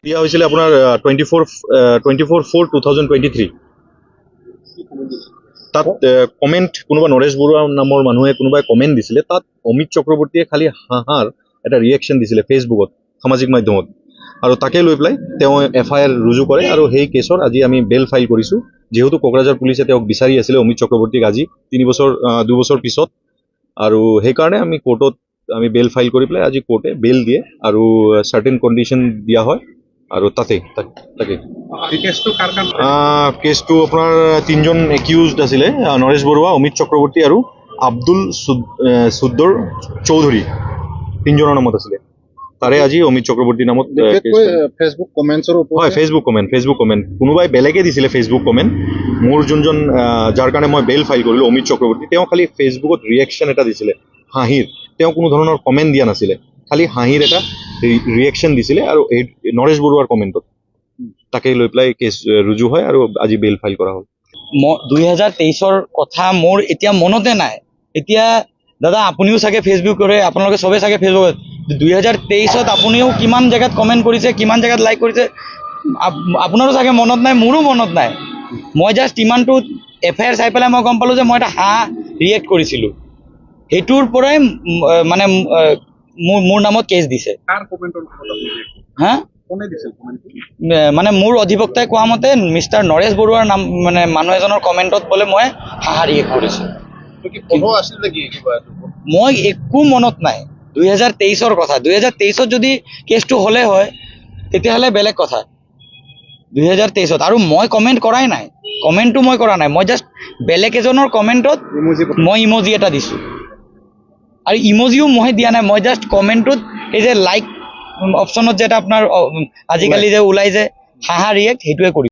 দিয়া হৈছিলে আপোনাৰ 24/4/2023 তাত কমেণ্ট কোনোবা নৰেশ বৰুৱা নামৰ মানুহে কোনোবাই কমেণ্ট দিছিলে তাত অমিত চক্ৰৱৰ্তীয়ে খালি হাঁহাৰ এটা ৰিয়েকশ্যন দিছিলে ফেচবুকত সামাজিক মাধ্যমত আৰু তাকে লৈ পেলাই তেওঁ FIR ৰুজু কৰে আৰু সেই কেছৰ আজি আমি বেল ফাইল কৰিছোঁ যেহেতু কোকৰাঝাৰ পুলিচে তেওঁক বিচাৰি আছিলে অমিত চক্ৰৱৰ্তীক আজি 2 বছৰ পিছত আৰু সেইকাৰণে আমি কোৰ্টত আমি বেল ফাইল কৰি পেলাই আজি কোৰ্টে বেল দিয়ে আৰু চাৰ্টেন কণ্ডিশ্যন দিয়া হয় আৰু তাকে কেছটো আপোনাৰ 3জন একিউজড আছিলে নৰেশ বৰুৱা অমিত চক্ৰৱৰ্তী আৰু আব্দুল সুদ্দৰ চৌধুৰী 3জনৰ নামত আছিলে তাৰে আজি অমিত চক্ৰৱৰ্তীৰ নামত ফেচবুক কমেণ্টছৰ ওপৰত হয় ফেচবুক কমেণ্ট কোনোবাই বেলেগে দিছিলে ফেচবুক কমেণ্ট মোৰ যোনজন যাৰ কাৰণে মই বেল ফাইল কৰিলোঁ অমিত চক্ৰৱৰ্তী তেওঁ খালি ফেচবুকত ৰিয়েকশ্যন এটা দিছিলে হাঁহিৰ তেওঁ কোনো ধৰণৰ কমেণ্ট দিয়া নাছিলে খালি হাঁহিৰ এটা ৰিয়েকশ্যন দিছিলে আৰু এই নৰেশ বৰুৱাৰ কমেণ্টত তাকে লৈ পেলাই কেছ ৰুজু হয় আৰু আজি বেল ফাইল কৰা হ'ল 2023ৰ কথা মোৰ এতিয়া মনতে নাই এতিয়া দাদা আপুনিও চাগে ফেচবুক কৰে আপোনালোকে চবে চাগে ফেচবুকত 2023ত আপুনিও কিমান জেগাত কমেণ্ট কৰিছে কিমান জেগাত লাইক কৰিছে আপোনাৰো চাগে মনত নাই মোৰো মনত নাই মই জাষ্ট ইমানটো FIR চাই পেলাই মই গম পালোঁ যে মই এটা হাঁহ ৰিয়েক্ট কৰিছিলোঁ সেইটোৰ পৰাই মানে মোৰ নামত কেছ দিছে হা মানে মোৰ অধিবক্তাই কোৱা মতে মিষ্টাৰ নৰেশ বৰুৱাৰ নাম মানে মানুহ এজনৰ কমেণ্টত বোলে মই হাঁহা ৰিয়েক্ট কৰিছোঁ মই একো মনত নাই 2023ৰ কথা 2023ত যদি কেছটো হ'লে হয় তেতিয়াহ'লে বেলেগ কথা 2023ত আৰু মই কমেণ্ট কৰাই নাই কমেণ্টটো মই কৰা নাই মই জাষ্ট বেলেগ এজনৰ কমেণ্টত মই ইমজি এটা দিছোঁ আৰু ইমজিও মই দিয়া নাই মই জাষ্ট কমেণ্টটোত এই যে লাইক অপশ্যনত যে এটা আপোনাৰ আজিকালি যে ওলাই যে হাঁহা ৰিয়েক্ট সেইটোৱে কৰিছোঁ